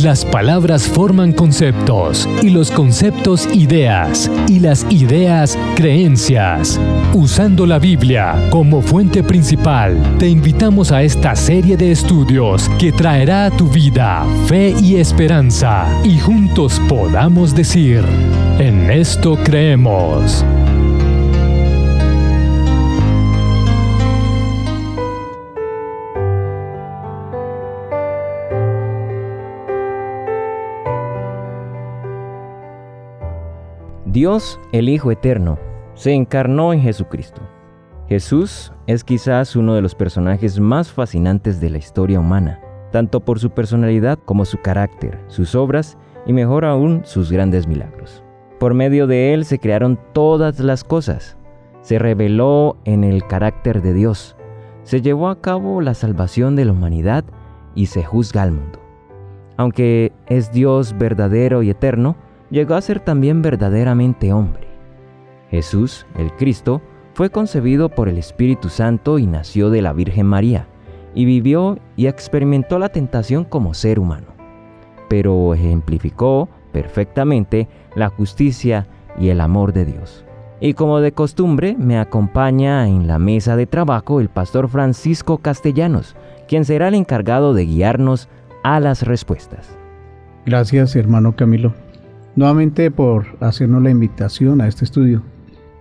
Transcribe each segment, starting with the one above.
Las palabras forman conceptos, y los conceptos ideas, y las ideas creencias. Usando la Biblia como fuente principal, te invitamos a esta serie de estudios que traerá a tu vida fe y esperanza, y juntos podamos decir: en esto creemos. Dios, el Hijo Eterno, se encarnó en Jesucristo. Jesús es quizás uno de los personajes más fascinantes de la historia humana, tanto por su personalidad como su carácter, sus obras y mejor aún sus grandes milagros. Por medio de él se crearon todas las cosas, se reveló en el carácter de Dios, se llevó a cabo la salvación de la humanidad y se juzga al mundo. Aunque es Dios verdadero y eterno, llegó a ser también verdaderamente hombre. Jesús, el Cristo, fue concebido por el Espíritu Santo y nació de la Virgen María, y vivió y experimentó la tentación como ser humano, pero ejemplificó perfectamente la justicia y el amor de Dios. Y como de costumbre, me acompaña en la mesa de trabajo el pastor Francisco Castellanos, quien será el encargado de guiarnos a las respuestas. Gracias, hermano Camilo, nuevamente por hacernos la invitación a este estudio.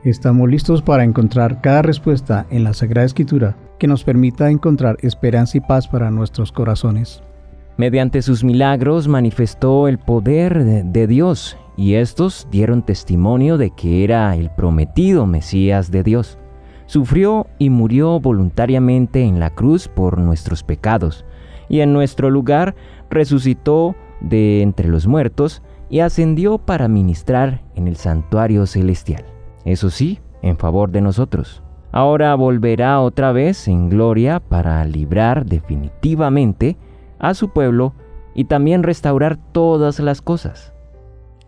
Estamos listos para encontrar cada respuesta en la Sagrada Escritura que nos permita encontrar esperanza y paz para nuestros corazones. Mediante sus milagros manifestó el poder de Dios, y estos dieron testimonio de que era el prometido Mesías de Dios. Sufrió y murió voluntariamente en la cruz por nuestros pecados, y en nuestro lugar resucitó de entre los muertos y ascendió para ministrar en el santuario celestial. Eso sí, en favor de nosotros. Ahora volverá otra vez en gloria para librar definitivamente a su pueblo y también restaurar todas las cosas.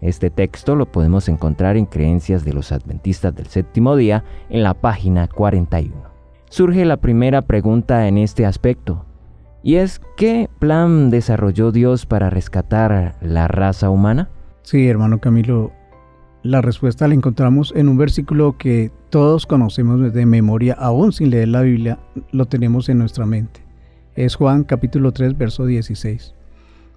Este texto lo podemos encontrar en Creencias de los Adventistas del Séptimo Día en la página 41. Surge la primera pregunta en este aspecto, y es: ¿qué plan desarrolló Dios para rescatar la raza humana? Sí, hermano Camilo, la respuesta la encontramos en un versículo que todos conocemos de memoria, aún sin leer la Biblia, lo tenemos en nuestra mente. Es Juan capítulo 3, verso 16.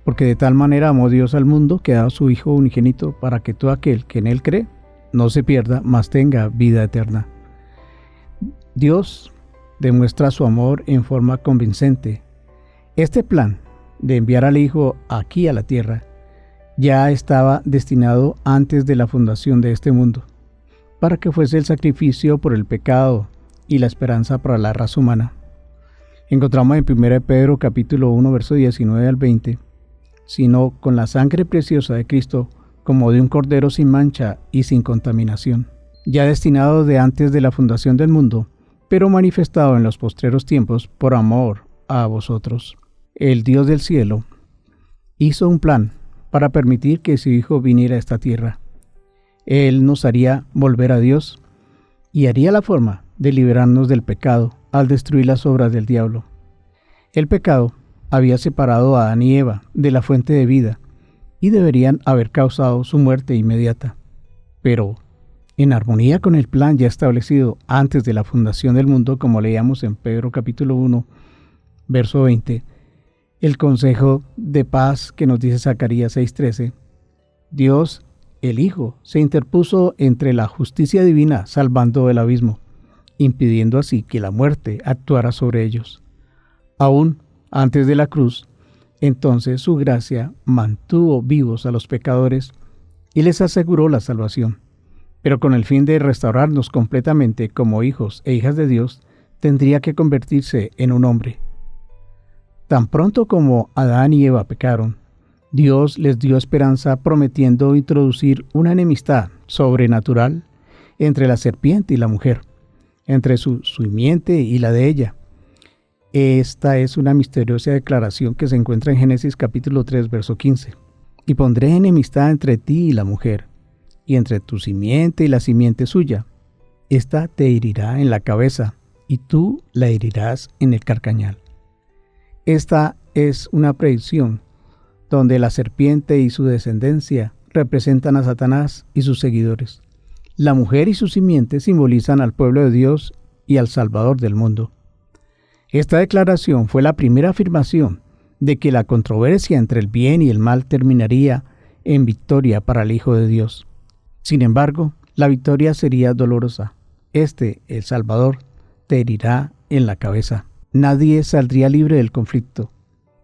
Porque de tal manera amó Dios al mundo que ha dado a su Hijo unigénito, para que todo aquel que en él cree no se pierda, mas tenga vida eterna. Dios demuestra su amor en forma convincente. Este plan de enviar al Hijo aquí a la tierra ya estaba destinado antes de la fundación de este mundo, para que fuese el sacrificio por el pecado y la esperanza para la raza humana. Encontramos en 1 Pedro capítulo 1, verso 19 al 20, sino con la sangre preciosa de Cristo, como de un cordero sin mancha y sin contaminación, ya destinado de antes de la fundación del mundo, pero manifestado en los postreros tiempos por amor a vosotros. El Dios del cielo hizo un plan para permitir que su Hijo viniera a esta tierra. Él nos haría volver a Dios y haría la forma de liberarnos del pecado al destruir las obras del diablo. El pecado había separado a Adán y Eva de la fuente de vida y deberían haber causado su muerte inmediata. Pero, en armonía con el plan ya establecido antes de la fundación del mundo, como leíamos en Pedro capítulo 1, verso 20, el consejo de paz que nos dice Zacarías 6:13, Dios, el Hijo, se interpuso entre la justicia divina, salvando del abismo, impidiendo así que la muerte actuara sobre ellos. Aún antes de la cruz, entonces su gracia mantuvo vivos a los pecadores y les aseguró la salvación. Pero con el fin de restaurarnos completamente como hijos e hijas de Dios, tendría que convertirse en un hombre. Tan pronto como Adán y Eva pecaron, Dios les dio esperanza prometiendo introducir una enemistad sobrenatural entre la serpiente y la mujer, entre su simiente y la de ella. Esta es una misteriosa declaración que se encuentra en Génesis capítulo 3, verso 15. Y pondré enemistad entre ti y la mujer, y entre tu simiente y la simiente suya. Esta te herirá en la cabeza, y tú la herirás en el carcañal. Esta es una predicción donde la serpiente y su descendencia representan a Satanás y sus seguidores. La mujer y su simiente simbolizan al pueblo de Dios y al Salvador del mundo. Esta declaración fue la primera afirmación de que la controversia entre el bien y el mal terminaría en victoria para el Hijo de Dios. Sin embargo, la victoria sería dolorosa. El Salvador, te herirá en la cabeza. Nadie saldría libre del conflicto.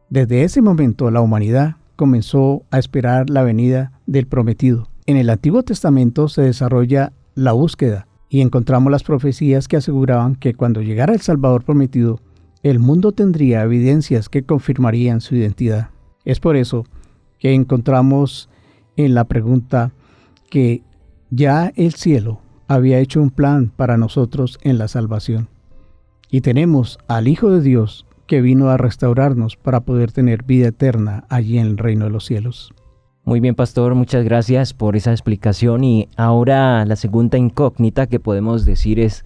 Desde ese momento, la humanidad comenzó a esperar la venida del prometido. En el Antiguo Testamento se desarrolla la búsqueda y encontramos las profecías que aseguraban que cuando llegara el Salvador prometido, el mundo tendría evidencias que confirmarían su identidad. Es por eso que encontramos en la pregunta que ya el cielo había hecho un plan para nosotros en la salvación. Y tenemos al Hijo de Dios que vino a restaurarnos para poder tener vida eterna allí en el reino de los cielos. Muy bien, pastor, muchas gracias por esa explicación. Y ahora la segunda incógnita que podemos decir es: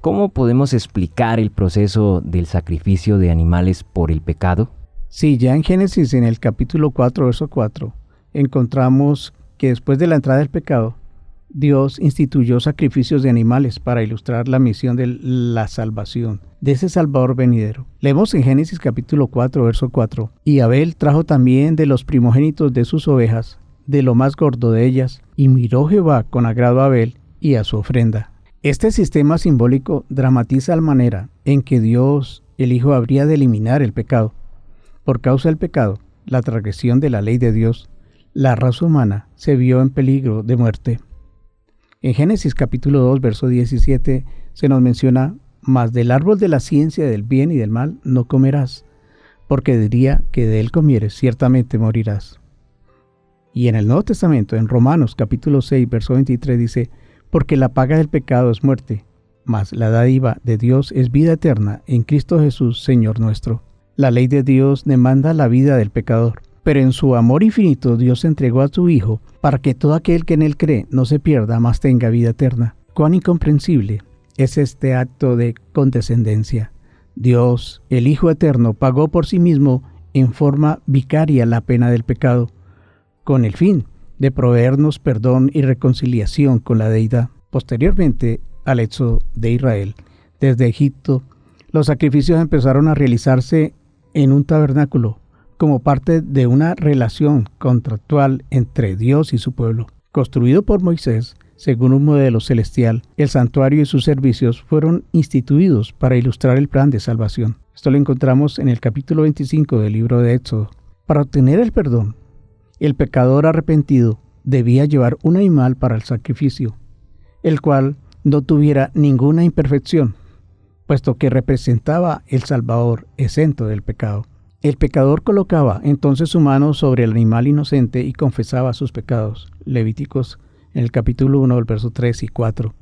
¿cómo podemos explicar el proceso del sacrificio de animales por el pecado? Sí, ya en Génesis, en el capítulo 4, verso 4, encontramos que después de la entrada del pecado, Dios instituyó sacrificios de animales para ilustrar la misión de la salvación, de ese Salvador venidero. Leemos en Génesis capítulo 4, verso 4. Y Abel trajo también de los primogénitos de sus ovejas, de lo más gordo de ellas, y miró Jehová con agrado a Abel y a su ofrenda. Este sistema simbólico dramatiza la manera en que Dios, el Hijo, habría de eliminar el pecado. Por causa del pecado, la transgresión de la ley de Dios, la raza humana se vio en peligro de muerte. En Génesis capítulo 2, verso 17, se nos menciona: mas del árbol de la ciencia del bien y del mal no comerás, porque diría que de él comieres, ciertamente morirás. Y en el Nuevo Testamento, en Romanos capítulo 6, verso 23, dice: porque la paga del pecado es muerte, mas la dádiva de Dios es vida eterna en Cristo Jesús, Señor nuestro. La ley de Dios demanda la vida del pecador, pero en su amor infinito Dios entregó a su Hijo para que todo aquel que en él cree no se pierda, mas tenga vida eterna. Cuán incomprensible es este acto de condescendencia. Dios, el Hijo eterno, pagó por sí mismo en forma vicaria la pena del pecado, con el fin de proveernos perdón y reconciliación con la deidad. Posteriormente al éxodo de Israel desde Egipto, los sacrificios empezaron a realizarse en un tabernáculo, como parte de una relación contractual entre Dios y su pueblo. Construido por Moisés, según un modelo celestial, el santuario y sus servicios fueron instituidos para ilustrar el plan de salvación. Esto lo encontramos en el capítulo 25 del libro de Éxodo. Para obtener el perdón, el pecador arrepentido debía llevar un animal para el sacrificio, el cual no tuviera ninguna imperfección, puesto que representaba el Salvador exento del pecado. El pecador colocaba entonces su mano sobre el animal inocente y confesaba sus pecados. Levíticos en el capítulo 1, el verso 3 y 4.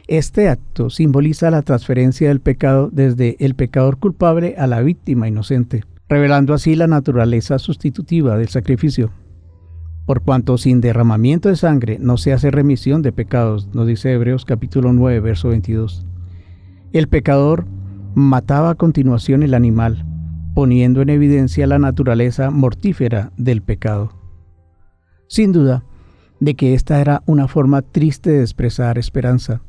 Este acto simboliza la transferencia del pecado desde el pecador culpable a la víctima inocente, revelando así la naturaleza sustitutiva del sacrificio. Por cuanto sin derramamiento de sangre no se hace remisión de pecados, nos dice Hebreos capítulo 9, verso 22. El pecador mataba a continuación el animal, poniendo en evidencia la naturaleza mortífera del pecado. Sin duda, de que esta era una forma triste de expresar esperanza,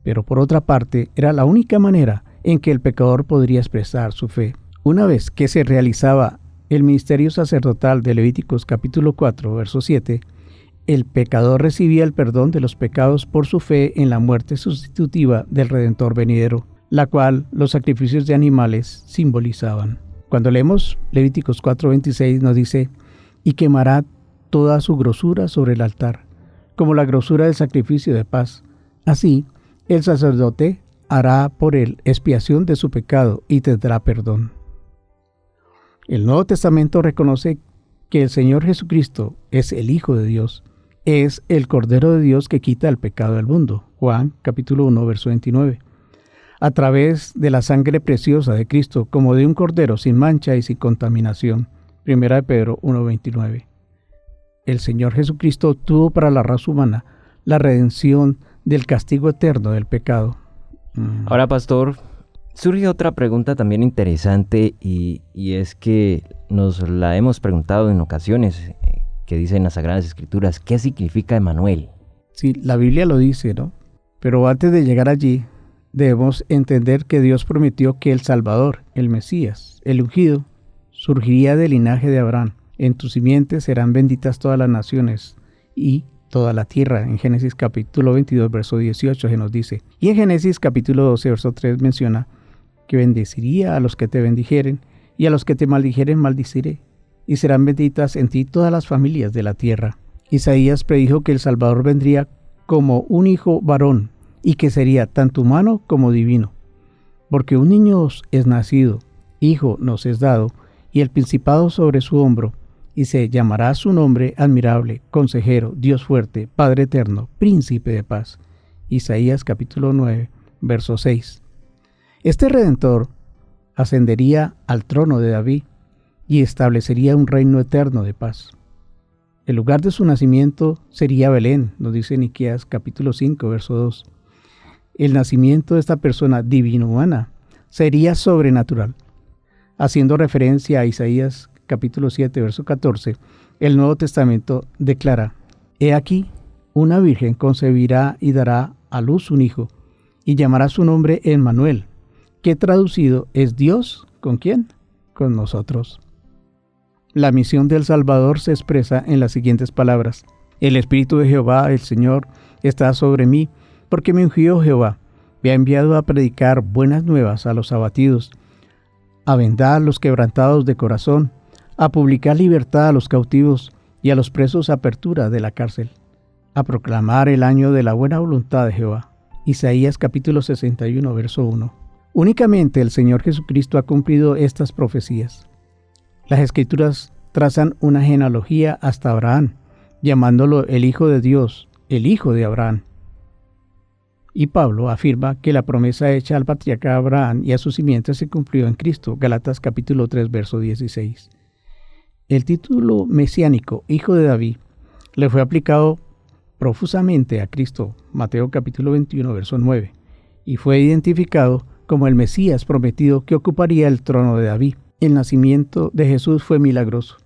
pero por otra parte era la única manera en que el pecador podría expresar su fe. Una vez que se realizaba el ministerio sacerdotal de Levíticos capítulo 4, verso 7, el pecador recibía el perdón de los pecados por su fe en la muerte sustitutiva del Redentor venidero, la cual los sacrificios de animales simbolizaban. Cuando leemos Levíticos 4:26 nos dice: y quemará toda su grosura sobre el altar, como la grosura del sacrificio de paz. Así, el sacerdote hará por él expiación de su pecado y tendrá perdón. El Nuevo Testamento reconoce que el Señor Jesucristo es el Hijo de Dios, es el Cordero de Dios que quita el pecado del mundo. Juan capítulo 1, verso 29. A través de la sangre preciosa de Cristo, como de un cordero sin mancha y sin contaminación. 1 Pedro 1:29. El Señor Jesucristo obtuvo para la raza humana la redención del castigo eterno del pecado. Ahora, pastor, surge otra pregunta también interesante y es que nos la hemos preguntado en ocasiones, que dicen las Sagradas Escrituras, ¿qué significa Emmanuel? Sí, la Biblia lo dice, ¿no? Pero antes de llegar allí, debemos entender que Dios prometió que el Salvador, el Mesías, el ungido, surgiría del linaje de Abraham. En tu simiente serán benditas todas las naciones y toda la tierra. En Génesis capítulo 22, verso 18 se nos dice. Y en Génesis capítulo 12, verso 3 menciona que bendeciría a los que te bendijeren y a los que te maldijeren maldiciré. Y serán benditas en ti todas las familias de la tierra. Isaías predijo que el Salvador vendría como un hijo varón y que sería tanto humano como divino. Porque un niño es nacido, hijo nos es dado, y el principado sobre su hombro, y se llamará su nombre admirable, consejero, Dios fuerte, Padre eterno, príncipe de paz. Isaías capítulo 9, verso 6. Este Redentor ascendería al trono de David y establecería un reino eterno de paz. El lugar de su nacimiento sería Belén, nos dice Miqueas capítulo 5, verso 2. El nacimiento de esta persona divino-humana sería sobrenatural. Haciendo referencia a Isaías capítulo 7, verso 14, el Nuevo Testamento declara: He aquí, una virgen concebirá y dará a luz un hijo, y llamará su nombre Emmanuel, que traducido es Dios, ¿con quién? Con nosotros. La misión del Salvador se expresa en las siguientes palabras: El Espíritu de Jehová, el Señor, está sobre mí, porque me ungió Jehová, me ha enviado a predicar buenas nuevas a los abatidos, a vendar a los quebrantados de corazón, a publicar libertad a los cautivos y a los presos apertura de la cárcel, a proclamar el año de la buena voluntad de Jehová. Isaías capítulo 61, verso 1. Únicamente el Señor Jesucristo ha cumplido estas profecías. Las Escrituras trazan una genealogía hasta Abraham, llamándolo el Hijo de Dios, el Hijo de Abraham. Y Pablo afirma que la promesa hecha al patriarca Abraham y a su simiente se cumplió en Cristo, Gálatas capítulo 3, verso 16. El título mesiánico, Hijo de David, le fue aplicado profusamente a Cristo, Mateo capítulo 21, verso 9, y fue identificado como el Mesías prometido que ocuparía el trono de David. El nacimiento de Jesús fue milagroso.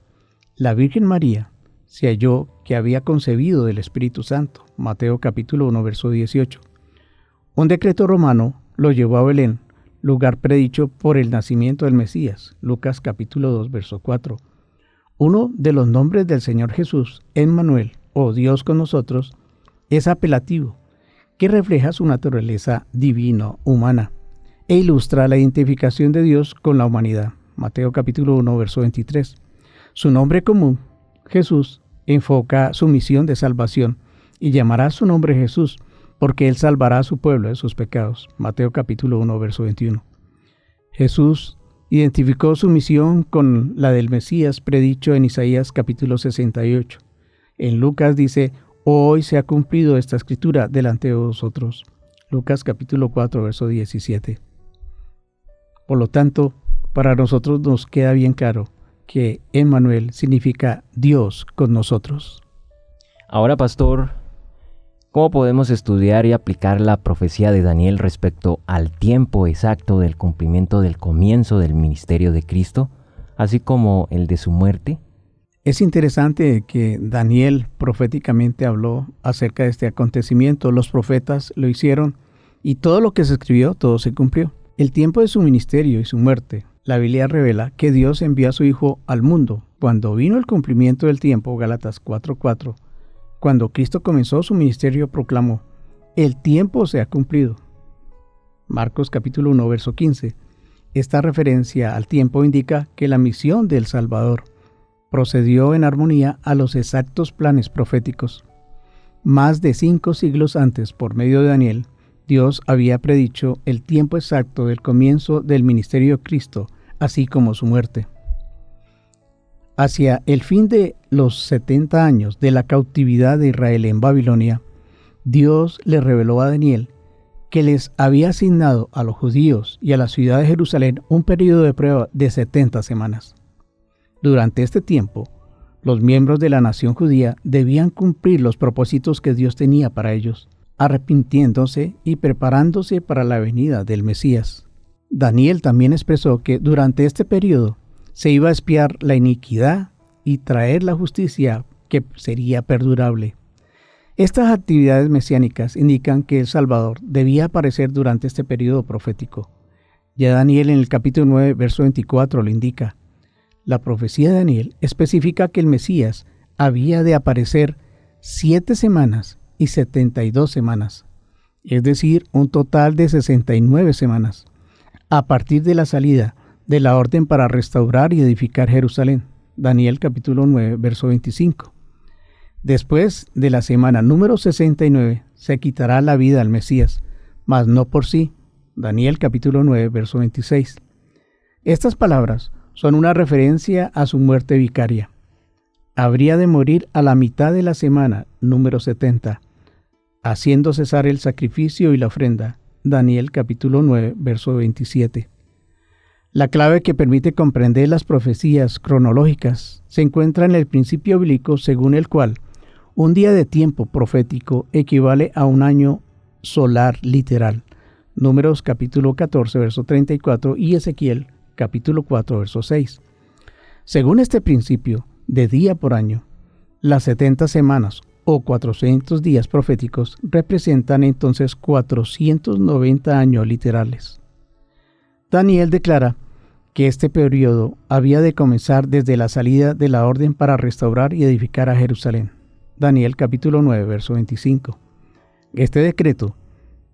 La Virgen María se halló que había concebido del Espíritu Santo, Mateo capítulo 1, verso 18. Un decreto romano lo llevó a Belén, lugar predicho por el nacimiento del Mesías, Lucas capítulo 2, verso 4. Uno de los nombres del Señor Jesús, Emmanuel, o Dios con nosotros, es apelativo, que refleja su naturaleza divino-humana e ilustra la identificación de Dios con la humanidad. Mateo capítulo 1, verso 23. Su nombre común, Jesús, enfoca su misión de salvación y llamará su nombre Jesús, porque Él salvará a su pueblo de sus pecados. Mateo capítulo 1, verso 21. Jesús identificó su misión con la del Mesías predicho en Isaías capítulo 68. En Lucas dice: hoy se ha cumplido esta escritura delante de vosotros. Lucas capítulo 4, verso 17. Por lo tanto, para nosotros nos queda bien claro que Emmanuel significa Dios con nosotros. Ahora, pastor, ¿cómo podemos estudiar y aplicar la profecía de Daniel respecto al tiempo exacto del cumplimiento del comienzo del ministerio de Cristo, así como el de su muerte? Es interesante que Daniel proféticamente habló acerca de este acontecimiento. Los profetas lo hicieron y todo lo que se escribió, todo se cumplió. El tiempo de su ministerio y su muerte. La Biblia revela que Dios envió a su Hijo al mundo. Cuando vino el cumplimiento del tiempo, Gálatas 4:4, cuando Cristo comenzó su ministerio, proclamó: el tiempo se ha cumplido. Marcos capítulo 1, verso 15. Esta referencia al tiempo indica que la misión del Salvador procedió en armonía a los exactos planes proféticos. Más de 5 siglos antes, por medio de Daniel, Dios había predicho el tiempo exacto del comienzo del ministerio de Cristo, así como su muerte. Hacia el fin de los 70 años de la cautividad de Israel en Babilonia, Dios le reveló a Daniel que les había asignado a los judíos y a la ciudad de Jerusalén un periodo de prueba de 70 semanas. Durante este tiempo, los miembros de la nación judía debían cumplir los propósitos que Dios tenía para ellos, arrepintiéndose y preparándose para la venida del Mesías. Daniel también expresó que durante este periodo se iba a expiar la iniquidad y traer la justicia que sería perdurable. Estas actividades mesiánicas indican que el Salvador debía aparecer durante este periodo profético. Ya Daniel en el capítulo 9, verso 24 lo indica. La profecía de Daniel especifica que el Mesías había de aparecer 7 semanas y 72 semanas, es decir, un total de 69 semanas, a partir de la salida de la orden para restaurar y edificar Jerusalén. Daniel capítulo 9, verso 25. Después de la semana número 69, se quitará la vida al Mesías, mas no por sí. Daniel capítulo 9, verso 26. Estas palabras son una referencia a su muerte vicaria. Habría de morir a la mitad de la semana número 70, haciendo cesar el sacrificio y la ofrenda. Daniel capítulo 9, verso 27. La clave que permite comprender las profecías cronológicas se encuentra en el principio bíblico según el cual un día de tiempo profético equivale a un año solar literal. Números capítulo 14, verso 34 y Ezequiel capítulo 4, verso 6. Según este principio de día por año, las 70 semanas o 400 días proféticos representan entonces 490 años literales. Daniel declara que este periodo había de comenzar desde la salida de la orden para restaurar y edificar a Jerusalén. Daniel capítulo 9, verso 25. Este decreto,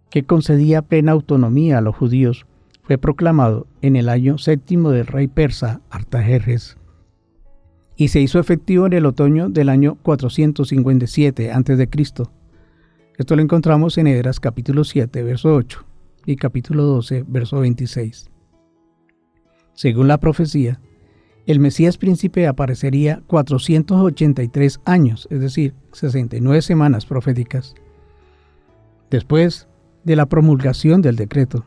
que concedía plena autonomía a los judíos, fue proclamado en el año 7 del rey persa Artajerjes y se hizo efectivo en el otoño del año 457 a.C. Esto lo encontramos en Esdras capítulo 7, verso 8 y capítulo 12, verso 26. Según la profecía, el Mesías príncipe aparecería 483 años, es decir, 69 semanas proféticas, después de la promulgación del decreto.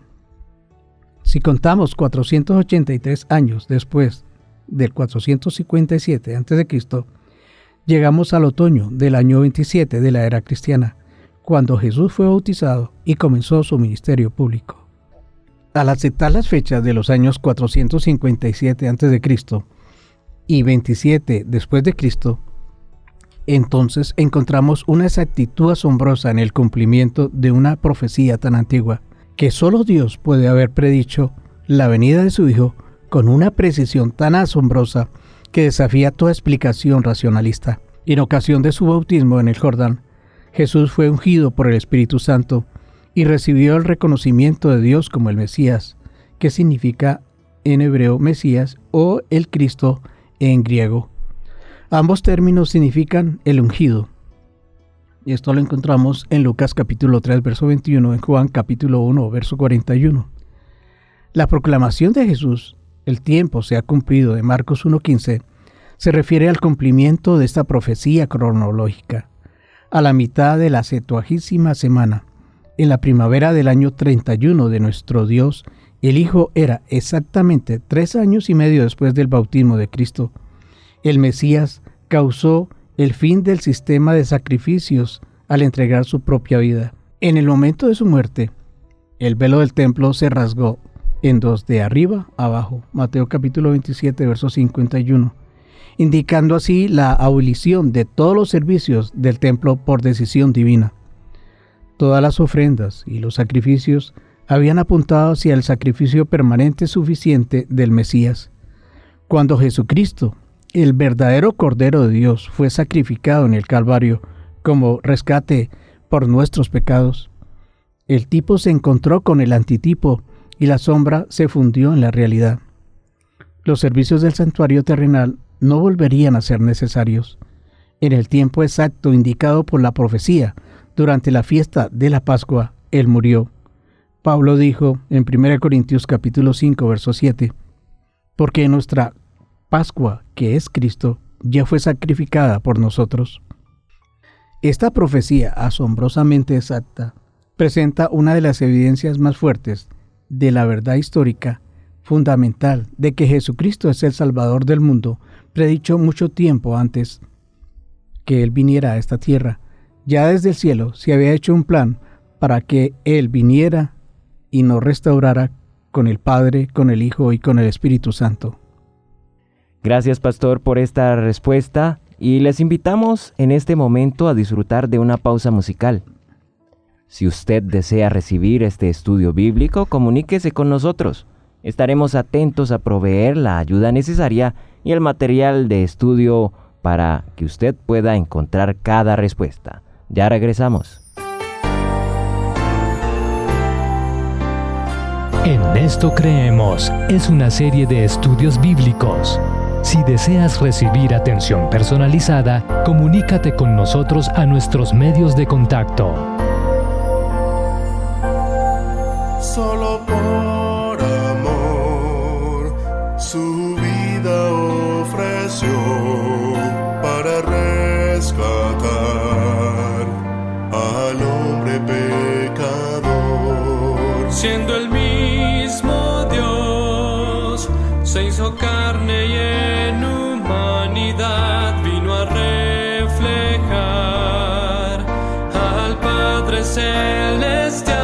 Si contamos 483 años después del 457 a.C., llegamos al otoño del año 27 de la era cristiana, cuando Jesús fue bautizado y comenzó su ministerio público. Al aceptar las fechas de los años 457 a.C. y 27 después de Cristo, entonces encontramos una exactitud asombrosa en el cumplimiento de una profecía tan antigua, que solo Dios puede haber predicho la venida de su Hijo con una precisión tan asombrosa que desafía toda explicación racionalista. En ocasión de su bautismo en el Jordán, Jesús fue ungido por el Espíritu Santo y recibió el reconocimiento de Dios como el Mesías, que significa en hebreo Mesías o el Cristo en griego. Ambos términos significan el ungido. Y esto lo encontramos en Lucas capítulo 3, verso 21, en Juan capítulo 1, verso 41. La proclamación de Jesús, el tiempo se ha cumplido, de Marcos 1:15, se refiere al cumplimiento de esta profecía cronológica. A la mitad de la 70ª semana, en la primavera del año 31 de nuestro Dios, el Hijo era exactamente 3 años y medio después del bautismo de Cristo. El Mesías causó el fin del sistema de sacrificios al entregar su propia vida. En el momento de su muerte, el velo del templo se rasgó en dos, de arriba a abajo. Mateo capítulo 27, verso 51. Indicando así la abolición de todos los servicios del templo por decisión divina. Todas las ofrendas y los sacrificios habían apuntado hacia el sacrificio permanente suficiente del Mesías. Cuando Jesucristo, el verdadero Cordero de Dios, fue sacrificado en el Calvario como rescate por nuestros pecados, el tipo se encontró con el antitipo y la sombra se fundió en la realidad. Los servicios del santuario terrenal no volverían a ser necesarios. En el tiempo exacto indicado por la profecía, durante la fiesta de la Pascua, Él murió. Pablo dijo en 1 Corintios capítulo 5, verso 7, porque nuestra Pascua, que es Cristo, ya fue sacrificada por nosotros. Esta profecía asombrosamente exacta presenta una de las evidencias más fuertes de la verdad histórica fundamental de que Jesucristo es el Salvador del mundo, predicho mucho tiempo antes que Él viniera a esta tierra. Ya desde el cielo se había hecho un plan para que Él viniera y nos restaurara con el Padre, con el Hijo y con el Espíritu Santo. Gracias, pastor, por esta respuesta y les invitamos en este momento a disfrutar de una pausa musical. Si usted desea recibir este estudio bíblico, comuníquese con nosotros. Estaremos atentos a proveer la ayuda necesaria y el material de estudio para que usted pueda encontrar cada respuesta. Ya regresamos. En esto creemos es una serie de estudios bíblicos. Si deseas recibir atención personalizada, comunícate con nosotros a nuestros medios de contacto. Solo por amor su vida ofreció para rescatar al hombre pecador. Siendo el mismo Dios, se hizo carne y en humanidad vino a reflejar al Padre Celestial.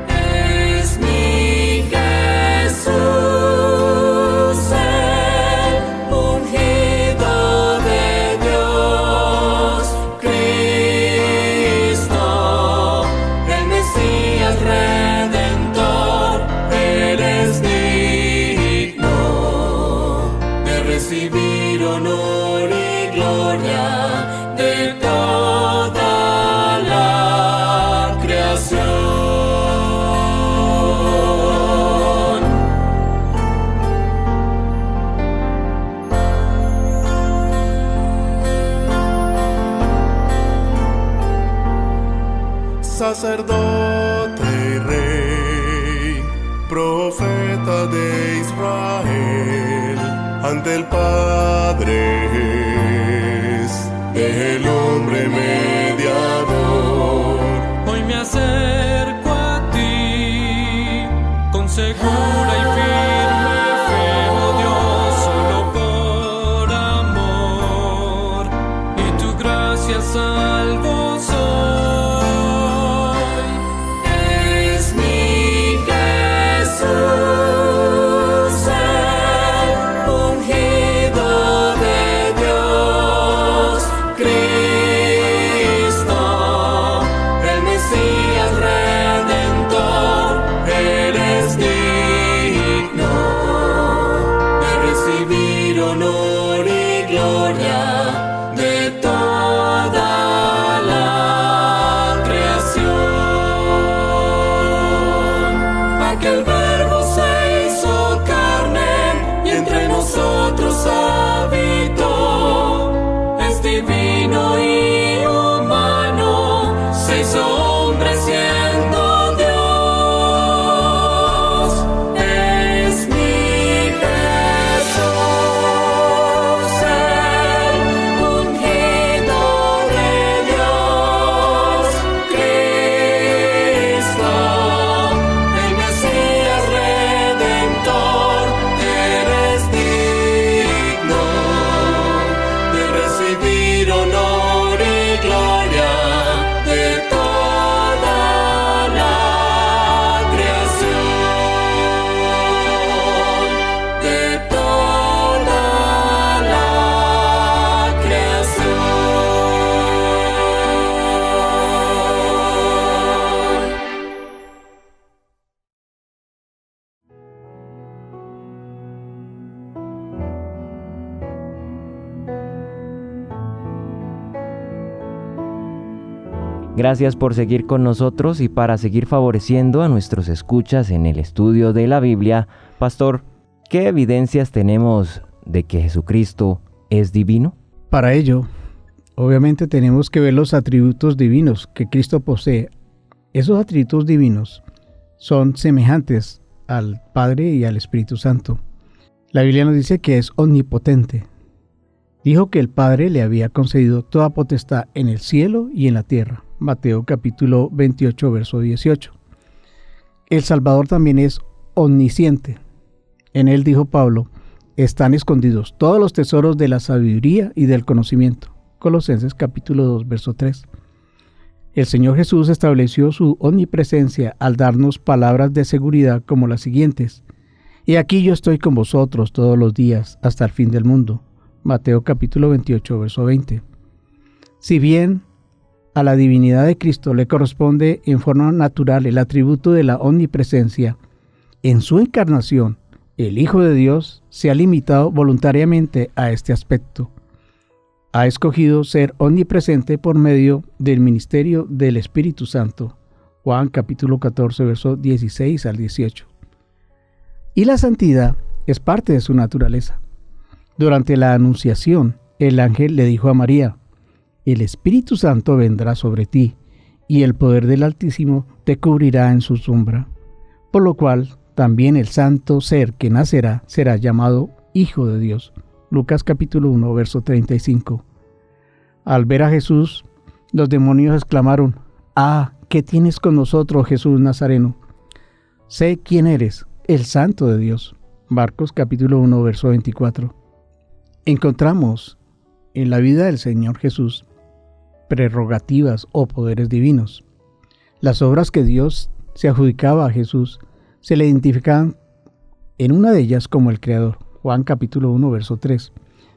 Es mi Jesús, el ungido de Dios, Cristo, el Mesías Redentor. Él es digno de recibir honor y gloria de toda la creación. Sacerdote y rey, profeta de Israel, ante el Padre es el hombre mediador. Hoy me acerco a ti con segura y firme fe, oh Dios, solo por amor y tu gracia salvo soy. Es mi Jesús, el ungido de Dios, Cristo, el Mesías Redentor. Él es digno de recibir honor y gloria de toda la creación. Aquel Verbo se hizo carne y entre nosotros habitó. Es divino y humano, se hizo hombre siendo Dios. Es mi Jesús, el ungido de Dios, Cristo, el Mesías Redentor. Eres digno de recibir honor y gloria de toda la creación, de toda la creación. Gracias por seguir con nosotros y para seguir favoreciendo a nuestros escuchas en el estudio de la Biblia. Pastor, ¿qué evidencias tenemos de que Jesucristo es divino? Para ello, obviamente tenemos que ver los atributos divinos que Cristo posee. Esos atributos divinos son semejantes al Padre y al Espíritu Santo. La Biblia nos dice que es omnipotente. Dijo que el Padre le había concedido toda potestad en el cielo y en la tierra. Mateo capítulo 28, verso 18. El Salvador también es omnisciente. En él, dijo Pablo, están escondidos todos los tesoros de la sabiduría y del conocimiento. Colosenses capítulo 2, verso 3. El Señor Jesús estableció su omnipresencia al darnos palabras de seguridad como las siguientes. Y aquí yo estoy con vosotros todos los días hasta el fin del mundo. Mateo capítulo 28, verso 20. Si bien a la divinidad de Cristo le corresponde en forma natural el atributo de la omnipresencia, en su encarnación, el Hijo de Dios se ha limitado voluntariamente a este aspecto. Ha escogido ser omnipresente por medio del ministerio del Espíritu Santo. Juan capítulo 14, versos 16 al 18. Y la santidad es parte de su naturaleza. Durante la anunciación, el ángel le dijo a María: el Espíritu Santo vendrá sobre ti, y el poder del Altísimo te cubrirá en su sombra. Por lo cual, también el santo ser que nacerá será llamado Hijo de Dios. Lucas capítulo 1, verso 35. Al ver a Jesús, los demonios exclamaron: ¡Ah! ¿Qué tienes con nosotros, Jesús Nazareno? Sé quién eres, el Santo de Dios. Marcos capítulo 1, verso 24. Encontramos en la vida del Señor Jesús prerrogativas o poderes divinos. Las obras que Dios se adjudicaba a Jesús se le identificaban en una de ellas como el Creador. Juan capítulo 1, verso 3.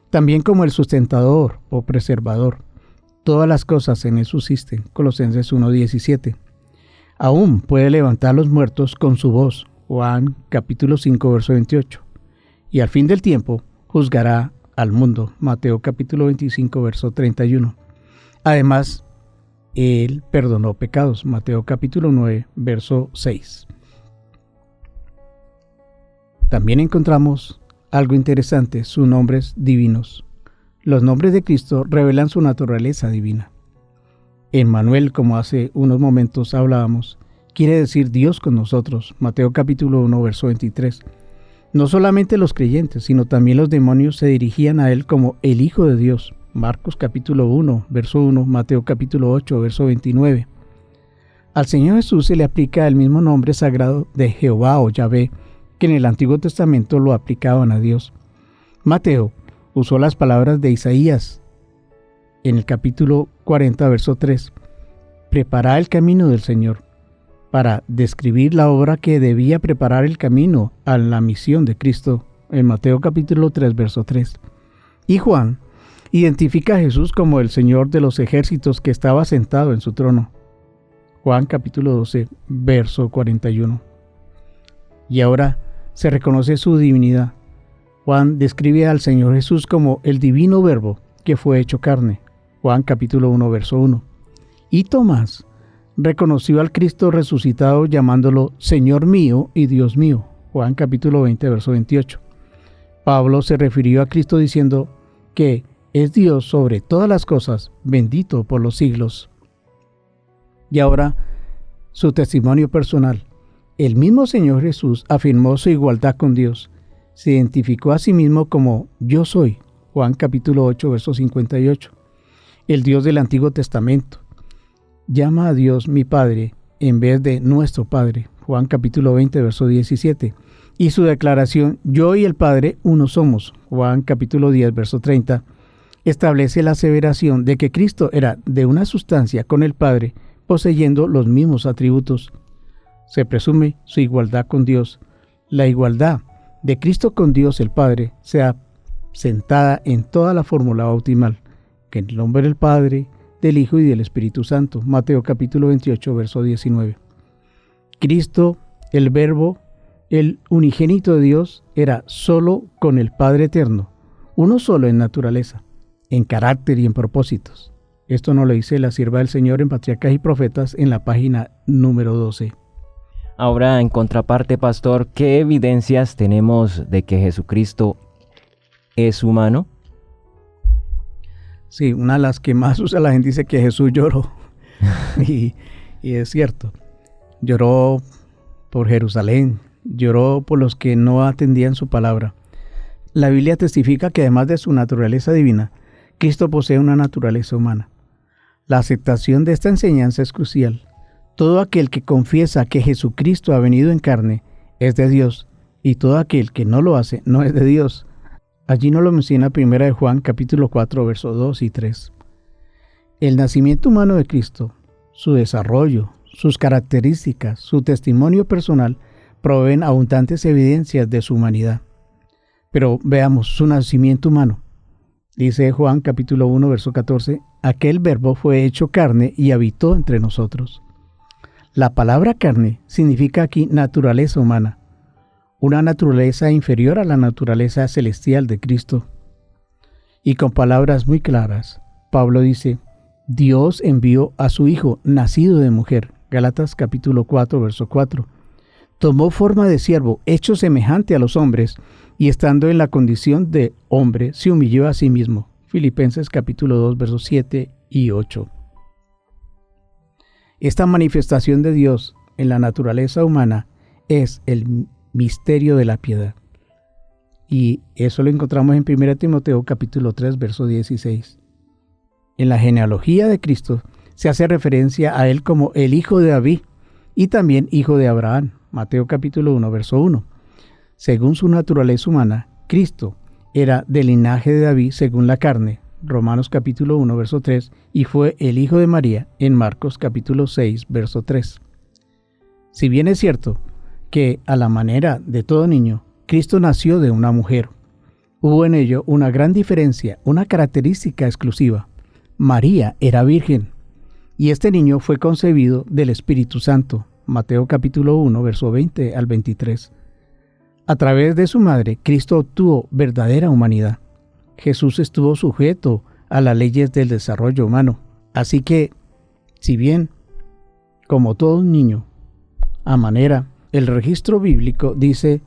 También como el sustentador o preservador. Todas las cosas en él subsisten. Colosenses 1:17. Aún puede levantar los muertos con su voz. Juan capítulo 5, verso 28. Y al fin del tiempo juzgará al mundo. Mateo capítulo 25, verso 31. Además, él perdonó pecados. Mateo capítulo 9, verso 6. También encontramos algo interesante: sus nombres divinos. Los nombres de Cristo revelan su naturaleza divina. Emmanuel, como hace unos momentos hablábamos, quiere decir Dios con nosotros. Mateo capítulo 1, verso 23. No solamente los creyentes, sino también los demonios se dirigían a él como el Hijo de Dios. Marcos capítulo 1, verso 1, Mateo capítulo 8, verso 29. Al Señor Jesús se le aplica el mismo nombre sagrado de Jehová o Yahvé que en el Antiguo Testamento lo aplicaban a Dios. Mateo usó las palabras de Isaías en el capítulo 40, verso 3. Preparad el camino del Señor, para describir la obra que debía preparar el camino a la misión de Cristo en Mateo capítulo 3, verso 3. Y Juan identifica a Jesús como el Señor de los ejércitos que estaba sentado en su trono. Juan capítulo 12, verso 41. Y ahora se reconoce su divinidad. Juan describe al Señor Jesús como el divino Verbo que fue hecho carne. Juan capítulo 1, verso 1. Y Tomás reconoció al Cristo resucitado llamándolo Señor mío y Dios mío. Juan capítulo 20, verso 28. Pablo se refirió a Cristo diciendo que es Dios sobre todas las cosas, bendito por los siglos. Y ahora, su testimonio personal. El mismo Señor Jesús afirmó su igualdad con Dios. Se identificó a sí mismo como yo soy. Juan capítulo 8, verso 58. El Dios del Antiguo Testamento llama a Dios mi Padre en vez de nuestro Padre. Juan capítulo 20, verso 17. Y su declaración, yo y el Padre uno somos. Juan capítulo 10, verso 30. Establece la aseveración de que Cristo era de una sustancia con el Padre, poseyendo los mismos atributos. Se presume su igualdad con Dios. La igualdad de Cristo con Dios el Padre sea sentada en toda la fórmula bautismal, que en el nombre del Padre, del Hijo y del Espíritu Santo. Mateo capítulo 28, verso 19. Cristo, el Verbo, el unigénito de Dios, era solo con el Padre eterno, uno solo en naturaleza, en carácter y en propósitos. Esto nos lo dice la sierva del Señor en Patriarcas y Profetas en la página número 12. Ahora, en contraparte, pastor, ¿qué evidencias tenemos de que Jesucristo es humano? Sí, una de las que más usa la gente dice que Jesús lloró. y es cierto. Lloró por Jerusalén, lloró por los que no atendían su palabra. La Biblia testifica que además de su naturaleza divina, Cristo posee una naturaleza humana. La aceptación de esta enseñanza es crucial. Todo aquel que confiesa que Jesucristo ha venido en carne es de Dios, y todo aquel que no lo hace no es de Dios. Allí nos lo menciona 1 de Juan capítulo 4, versos 2 y 3. El nacimiento humano de Cristo, su desarrollo, sus características, su testimonio personal, proveen abundantes evidencias de su humanidad. Pero veamos su nacimiento humano. Dice Juan capítulo 1, verso 14, aquel verbo fue hecho carne y habitó entre nosotros. La palabra carne significa aquí naturaleza humana, una naturaleza inferior a la naturaleza celestial de Cristo. Y con palabras muy claras, Pablo dice, Dios envió a su Hijo, nacido de mujer, Gálatas capítulo 4, verso 4. Tomó forma de siervo, hecho semejante a los hombres, y estando en la condición de hombre, se humilló a sí mismo. Filipenses capítulo 2, versos 7 y 8. Esta manifestación de Dios en la naturaleza humana es el misterio de la piedad. Y eso lo encontramos en 1 Timoteo capítulo 3, verso 16. En la genealogía de Cristo se hace referencia a él como el hijo de David y también hijo de Abraham. Mateo capítulo 1, verso 1. Según su naturaleza humana, Cristo era del linaje de David según la carne, Romanos capítulo 1, verso 3, y fue el hijo de María en Marcos capítulo 6, verso 3. Si bien es cierto que a la manera de todo niño, Cristo nació de una mujer, hubo en ello una gran diferencia, una característica exclusiva. María era virgen, y este niño fue concebido del Espíritu Santo, Mateo capítulo 1, verso 20 al 23. A través de su madre, Cristo obtuvo verdadera humanidad. Jesús estuvo sujeto a las leyes del desarrollo humano. Así que, si bien, como todo niño, a manera, el registro bíblico dice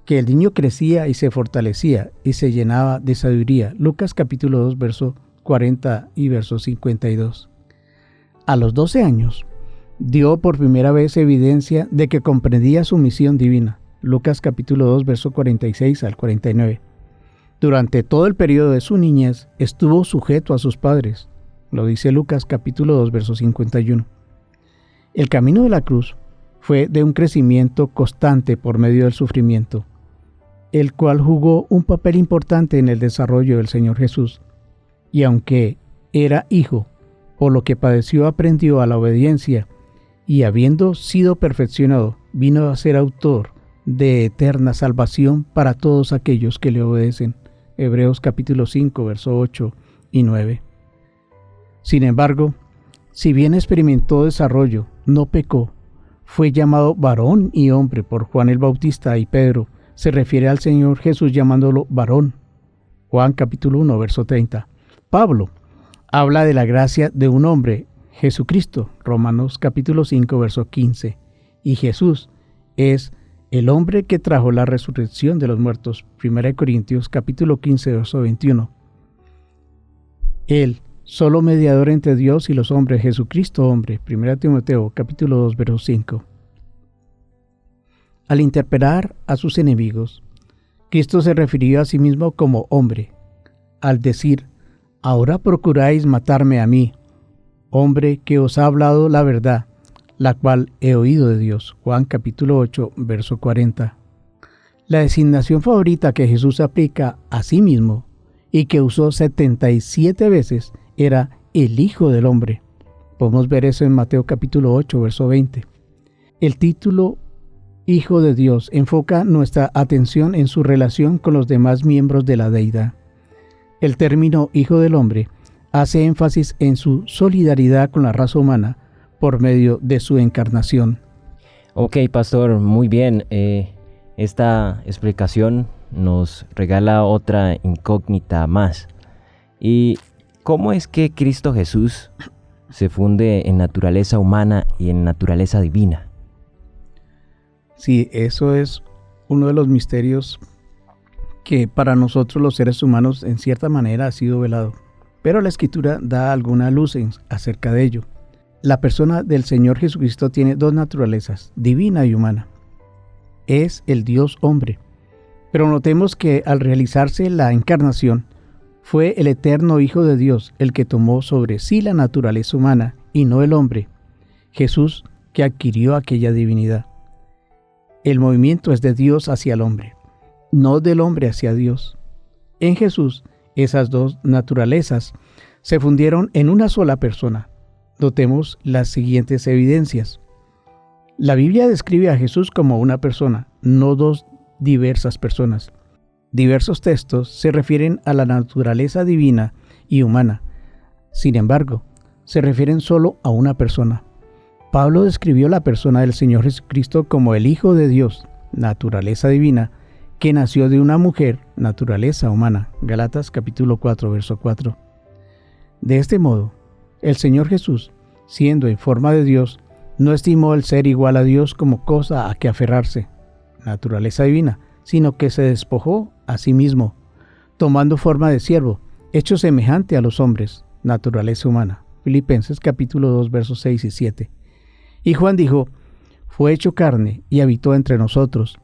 que el niño crecía y se fortalecía y se llenaba de sabiduría. Lucas capítulo 2, verso 40 y verso 52. A los 12 años, dio por primera vez evidencia de que comprendía su misión divina. Lucas capítulo 2, verso 46 al 49. Durante todo el periodo de su niñez estuvo sujeto a sus padres. Lo dice Lucas capítulo 2, verso 51. El camino de la cruz fue de un crecimiento constante por medio del sufrimiento, el cual jugó un papel importante en el desarrollo del Señor Jesús. Y aunque era hijo, por lo que padeció aprendió a la obediencia, y habiendo sido perfeccionado, vino a ser autor de eterna salvación para todos aquellos que le obedecen. Hebreos capítulo 5, verso 8 y 9. Sin embargo, si bien experimentó desarrollo, no pecó, fue llamado varón y hombre por Juan el Bautista y Pedro. Se refiere al Señor Jesús llamándolo varón. Juan capítulo 1, verso 30. Pablo habla de la gracia de un hombre, Jesucristo, Romanos capítulo 5, verso 15. Y Jesús es el hombre que trajo la resurrección de los muertos, 1 Corintios capítulo 15, verso 21. Él, solo mediador entre Dios y los hombres, Jesucristo hombre, 1 Timoteo capítulo 2, verso 5. Al interpelar a sus enemigos, Cristo se refirió a sí mismo como hombre, al decir, ahora procuráis matarme a mí, hombre que os ha hablado la verdad, la cual he oído de Dios. Juan capítulo 8, verso 40. La designación favorita que Jesús aplica a sí mismo y que usó 77 veces era el Hijo del Hombre. Podemos ver eso en Mateo capítulo 8, verso 20. El título Hijo de Dios enfoca nuestra atención en su relación con los demás miembros de la deidad. El término Hijo del Hombre hace énfasis en su solidaridad con la raza humana por medio de su encarnación. Ok, pastor, muy bien. Esta explicación nos regala otra incógnita más. ¿Y cómo es que Cristo Jesús se funde en naturaleza humana y en naturaleza divina? Sí, eso es uno de los misterios que para nosotros los seres humanos en cierta manera ha sido velado. Pero la Escritura da alguna luz acerca de ello. La persona del Señor Jesucristo tiene dos naturalezas, divina y humana. Es el Dios hombre. Pero notemos que al realizarse la encarnación, fue el eterno Hijo de Dios el que tomó sobre sí la naturaleza humana y no el hombre. Jesús que adquirió aquella divinidad. El movimiento es de Dios hacia el hombre, no del hombre hacia Dios. En Jesús, esas dos naturalezas se fundieron en una sola persona. Notemos las siguientes evidencias. La Biblia describe a Jesús como una persona, no dos diversas personas. Diversos textos se refieren a la naturaleza divina y humana. Sin embargo, se refieren solo a una persona. Pablo describió la persona del Señor Jesucristo como el Hijo de Dios, naturaleza divina, que nació de una mujer, naturaleza humana. Gálatas capítulo 4, verso 4. De este modo, el Señor Jesús, siendo en forma de Dios, no estimó el ser igual a Dios como cosa a que aferrarse, naturaleza divina, sino que se despojó a sí mismo, tomando forma de siervo, hecho semejante a los hombres, naturaleza humana. Filipenses capítulo 2, versos 6 y 7. Y Juan dijo, fue hecho carne y habitó entre nosotros.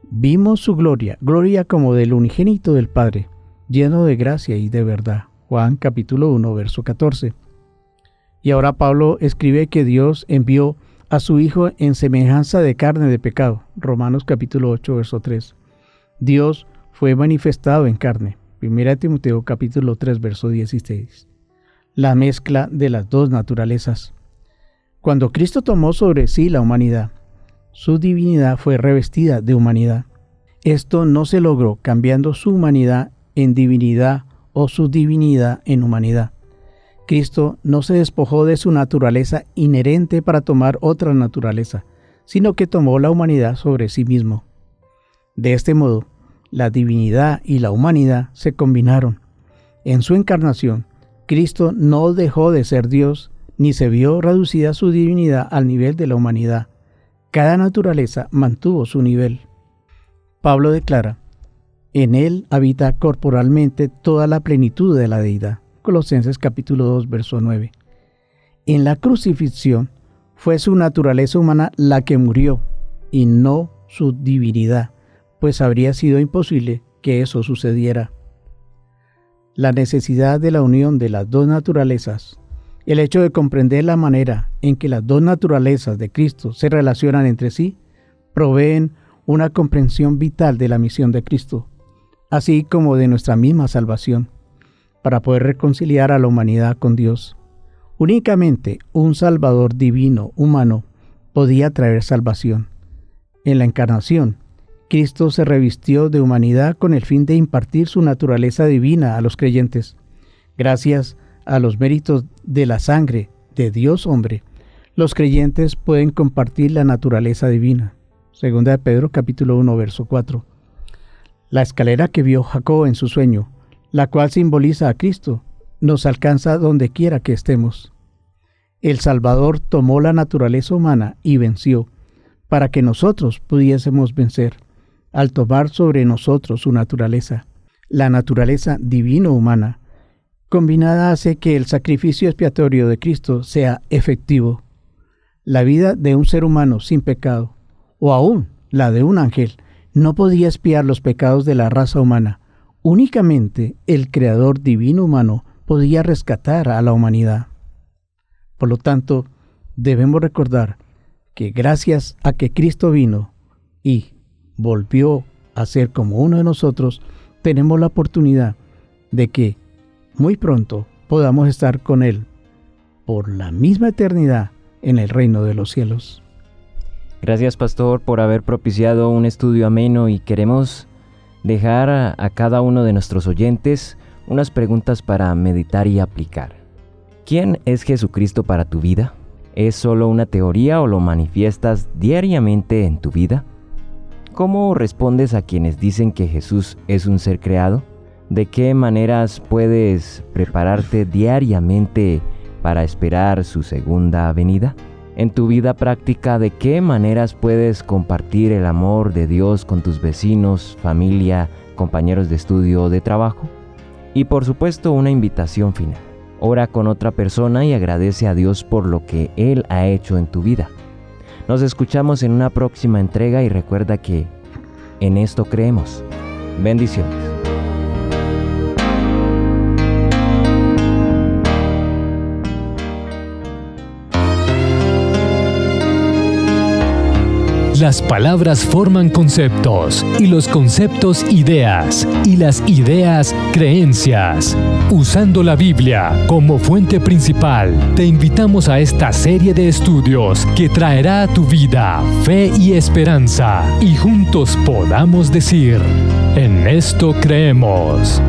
Vimos su gloria, gloria como del unigénito del Padre, lleno de gracia y de verdad. Juan capítulo 1, verso 14. Y ahora Pablo escribe que Dios envió a su Hijo en semejanza de carne de pecado. Romanos capítulo 8, verso 3. Dios fue manifestado en carne. 1 Timoteo capítulo 3, verso 16. La mezcla de las dos naturalezas. Cuando Cristo tomó sobre sí la humanidad, su divinidad fue revestida de humanidad. Esto no se logró cambiando su humanidad en divinidad o su divinidad en humanidad. Cristo no se despojó de su naturaleza inherente para tomar otra naturaleza, sino que tomó la humanidad sobre sí mismo. De este modo, la divinidad y la humanidad se combinaron. En su encarnación, Cristo no dejó de ser Dios, ni se vio reducida su divinidad al nivel de la humanidad. Cada naturaleza mantuvo su nivel. Pablo declara, en él habita corporalmente toda la plenitud de la deidad. Colosenses capítulo 2, verso 9. En la crucifixión fue su naturaleza humana la que murió, y no su divinidad, pues habría sido imposible que eso sucediera. La necesidad de la unión de las dos naturalezas, el hecho de comprender la manera en que las dos naturalezas de Cristo se relacionan entre sí, proveen una comprensión vital de la misión de Cristo, así como de nuestra misma salvación, para poder reconciliar a la humanidad con Dios. Únicamente un Salvador divino, humano, podía traer salvación. En la encarnación, Cristo se revistió de humanidad con el fin de impartir su naturaleza divina a los creyentes. Gracias a los méritos de la sangre de Dios hombre, los creyentes pueden compartir la naturaleza divina. Segunda de Pedro capítulo 1, verso 4. La escalera que vio Jacob en su sueño, la cual simboliza a Cristo, nos alcanza donde quiera que estemos. El Salvador tomó la naturaleza humana y venció, para que nosotros pudiésemos vencer, al tomar sobre nosotros su naturaleza. La naturaleza divino-humana, combinada hace que el sacrificio expiatorio de Cristo sea efectivo. La vida de un ser humano sin pecado, o aún la de un ángel, no podía expiar los pecados de la raza humana. Únicamente el Creador divino humano podía rescatar a la humanidad. Por lo tanto, debemos recordar que gracias a que Cristo vino y volvió a ser como uno de nosotros, tenemos la oportunidad de que muy pronto podamos estar con Él por la misma eternidad en el reino de los cielos. Gracias, pastor, por haber propiciado un estudio ameno, y queremos dejar a cada uno de nuestros oyentes unas preguntas para meditar y aplicar. ¿Quién es Jesucristo para tu vida? ¿Es solo una teoría o lo manifiestas diariamente en tu vida? ¿Cómo respondes a quienes dicen que Jesús es un ser creado? ¿De qué maneras puedes prepararte diariamente para esperar su segunda venida? En tu vida práctica, ¿de qué maneras puedes compartir el amor de Dios con tus vecinos, familia, compañeros de estudio o de trabajo? Y por supuesto, una invitación final. Ora con otra persona y agradece a Dios por lo que Él ha hecho en tu vida. Nos escuchamos en una próxima entrega y recuerda que en esto creemos. Bendiciones. Las palabras forman conceptos, y los conceptos ideas, y las ideas creencias. Usando la Biblia como fuente principal, te invitamos a esta serie de estudios que traerá a tu vida fe y esperanza, y juntos podamos decir: en esto creemos.